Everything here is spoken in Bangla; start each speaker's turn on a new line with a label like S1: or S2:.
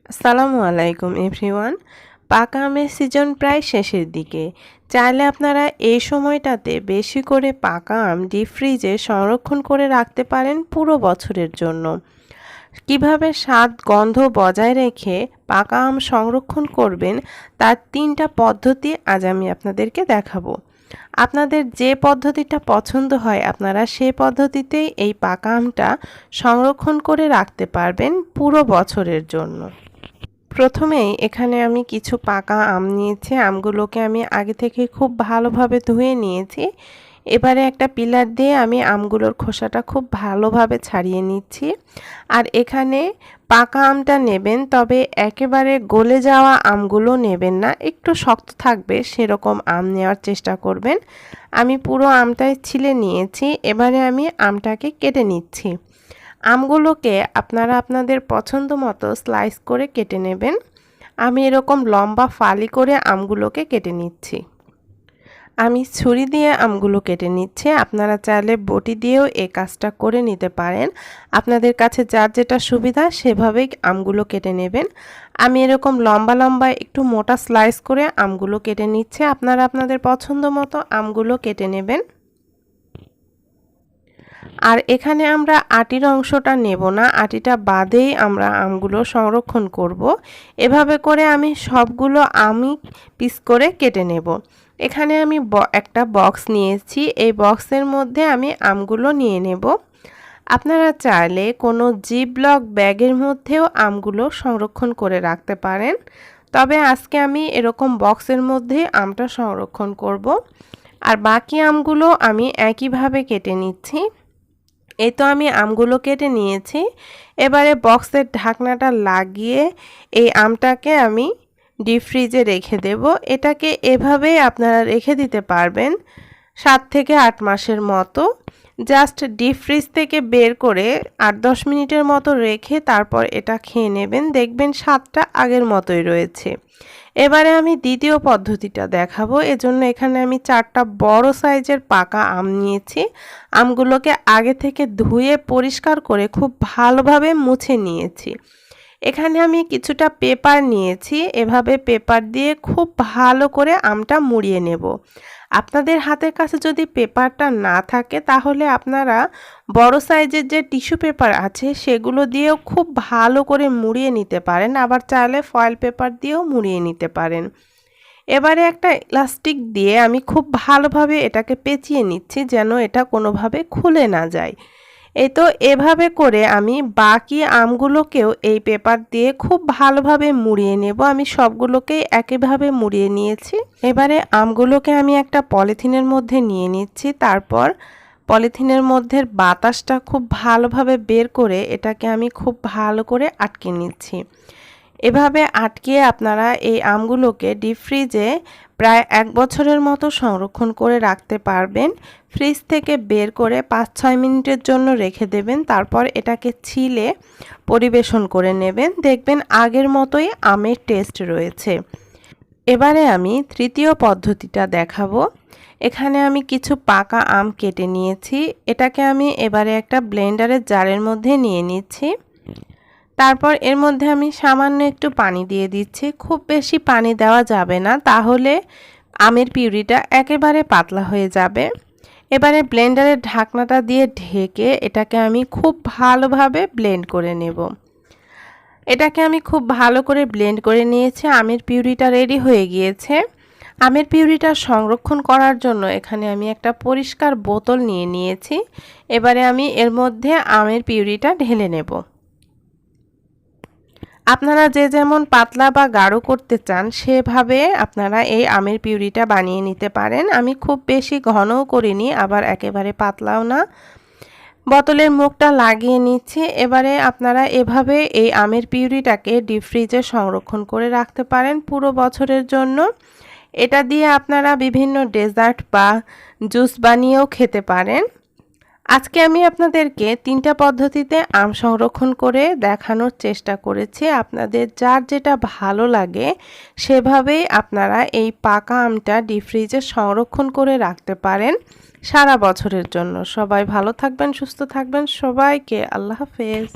S1: আসসালামু আলাইকুম এভরিওয়ান। পাকা আমের সিজন প্রায় শেষের দিকে। চাইলে আপনারা এই সময়টাতে বেশি করে পাকা আম ডিপ ফ্রিজে সংরক্ষণ করে রাখতে পারেন পুরো বছরের জন্য। কিভাবে স্বাদ গন্ধ বজায় রেখে পাকা আম সংরক্ষণ করবেন তার 3টা পদ্ধতি আজ আমি আপনাদেরকে দেখাবো। আপনাদের যে পদ্ধতিটা পছন্দ হয় আপনারা সেই পদ্ধতিতেই এই পাকা আমটা সংরক্ষণ করে রাখতে পারবেন পুরো বছরের জন্য। প্রথমেই এখানে আমি কিছু পাকা আম নিয়েছি। আমগুলোকে আমি আগে থেকে খুব ভালোভাবে ধুয়ে নিয়েছি। এবারে একটা পিলার দিয়ে আমি আমগুলোর খোসাটা খুব ভালোভাবে ছাড়িয়ে নিচ্ছি। আর এখানে পাকা আমটা নেবেন, তবে একেবারে গলে যাওয়া আমগুলো নেবেন না, একটু শক্ত থাকবে সেরকম আম নেওয়ার চেষ্টা করবেন। আমি পুরো আমটাই ছিলে নিয়েছি। এবারে আমি আমটাকে কেটে নিচ্ছি। আমগুলোকে আপনারা আপনাদের পছন্দ মতো স্লাইস করে কেটে নেবেন। আমি এরকম লম্বা ফালি করে আমগুলোকে কেটে নিচ্ছি। আমি ছুরি দিয়ে আমগুলো কেটে নিচ্ছি। আপনারা চাইলে বটি দিয়েও এই কাজটা করে নিতে পারেন। আপনাদের কাছে যার যেটা সুবিধা সেভাবেই আমগুলো কেটে নেবেন। আমি এরকম লম্বা লম্বা একটু মোটা স্লাইস করে আমগুলো কেটে নিচ্ছি। আপনারা আপনাদের পছন্দ মতো আমগুলো কেটে নেবেন। আর এখানে আমরা আটির অংশটা নেব না, আটিটা বাদেই আমরা আমগুলো সংরক্ষণ করব। এভাবে করে আমি সবগুলো আমই পিস করে কেটে নেব। এখানে আমি একটা বক্স নিয়েছি, এই বক্সের মধ্যে আমি আমগুলো নিয়ে নেব। আপনারা চাইলে কোনো জিপলক ব্যাগের মধ্যেও আমগুলো সংরক্ষণ করে রাখতে পারেন, তবে আজকে আমি এরকম বক্সের মধ্যে আমটা সংরক্ষণ করব। আর বাকি আমগুলো আমি একইভাবে কেটে নিচ্ছি। এই তো আমি আমগুলো কেটে নিয়েছি। এবারে বক্সের ঢাকনাটা লাগিয়ে এই আমটাকে আমি ডিপ ফ্রিজে রেখে দেব। এটাকে এভাবেই আপনারা রেখে দিতে পারবেন 7 থেকে 8 মাসের মতো। জাস্ট ডিপ ফ্রিজ থেকে বের করে 8-10 মিনিটের মতো রেখে তারপর এটা খেয়ে নেবেন, দেখবেন স্বাদটা আগের মতোই রয়েছে। এবারে আমি দ্বিতীয় পদ্ধতিটা দেখাবো। এজন্য এখানে আমি 4টা বড় সাইজের পাকা আম নিয়েছি। আমগুলোকে আগে থেকে ধুয়ে পরিষ্কার করে খুব ভালোভাবে মুছে নিয়েছি। এখানে আমি কিছুটা পেপার নিয়েছি। এভাবে পেপার দিয়ে খুব ভালো করে আমটা মুড়িয়ে নেব। আপনাদের হাতের কাছে যদি পেপারটা না থাকে তাহলে আপনারা বড় সাইজের যে টিস্যু পেপার আছে সেগুলো দিয়েও খুব ভালো করে মুড়িয়ে নিতে পারেন, আবার চাইলে ফয়েল পেপার দিয়েও মুড়িয়ে নিতে পারেন। এবারে একটা ইলাস্টিক দিয়ে আমি খুব ভালোভাবে এটাকে পেঁচিয়ে নিচ্ছি যেন এটা কোনোভাবে খুলে না যায়। এই তো এভাবে করে আমি বাকি আমগুলোকেও এই পেপার দিয়ে খুব ভালোভাবে মুড়িয়ে নেব। আমি সবগুলোকেই একইভাবে মুড়িয়ে নিয়েছি। এবারে আমগুলোকে আমি একটা পলিথিনের মধ্যে নিয়ে নিচ্ছি। তারপর পলিথিনের মধ্যে বাতাসটা খুব ভালোভাবে বের করে এটাকে আমি খুব ভালো করে আটকে নিচ্ছি। এভাবে আটকিয়ে আপনারা এই আমগুলোকে ডিপ ফ্রিজে প্রায় 1 বছরের মতো সংরক্ষণ করে রাখতে পারবেন। ফ্রিজ থেকে বের করে 5-6 মিনিটের জন্য রেখে দেবেন, তারপর এটাকে ছিলে পরিবেশন করে নেবেন, দেখবেন আগের মতোই আমের টেস্ট রয়েছে। এবারে আমি তৃতীয় পদ্ধতিটা দেখাবো। এখানে আমি কিছু পাকা আম কেটে নিয়েছি। এটাকে আমি এবারে একটা ব্লেন্ডারের জারের মধ্যে নিয়ে নিচ্ছি। তারপর এর মধ্যে আমি সামান্য একটু পানি দিয়ে দিচ্ছি। খুব বেশি পানি দেওয়া যাবে না, তাহলে আমের পিউরিটা একেবারে পাতলা হয়ে যাবে। এবারে ব্লেন্ডারের ঢাকনাটা দিয়ে ঢেকে এটাকে আমি খুব ভালোভাবে ব্লেন্ড করে নেব। এটাকে আমি খুব ভালো করে ব্লেন্ড করে নিয়েছি। আমের পিউরিটা রেডি হয়ে গিয়েছে। আমের পিউরিটা সংরক্ষণ করার জন্য এখানে আমি একটা পরিষ্কার বোতল নিয়ে নিয়েছি। এবারে আমি এর মধ্যে আমের পিউরিটা ঢেলে নেব। আপনারা যে যেমন পাতলা বা গাঢ় করতে চান সেভাবে আপনারা এই আমের পিউরিটা বানিয়ে নিতে পারেন। আমি খুব বেশি ঘনও করিনি, আবার একেবারে পাতলাও না। বোতলের মুখটা লাগিয়ে নিচ্ছি। এবারে আপনারা এভাবে এই আমের পিউরিটাকে ডিপ ফ্রিজে সংরক্ষণ করে রাখতে পারেন পুরো বছরের জন্য। এটা দিয়ে আপনারা বিভিন্ন ডেজার্ট বা জুস বানিয়েও খেতে পারেন। আজকে আমি আপনাদেরকে 3টা পদ্ধতিতে আম সংরক্ষণ করে দেখানোর চেষ্টা করেছি। আপনাদের যার যেটা ভালো লাগে সেভাবেই আপনারা এই পাকা আমটা ডিপ ফ্রিজে সংরক্ষণ করে রাখতে পারেন সারা বছরের জন্য। সবাই ভালো থাকবেন, সুস্থ থাকবেন। সবাইকে আল্লাহ হাফেজ।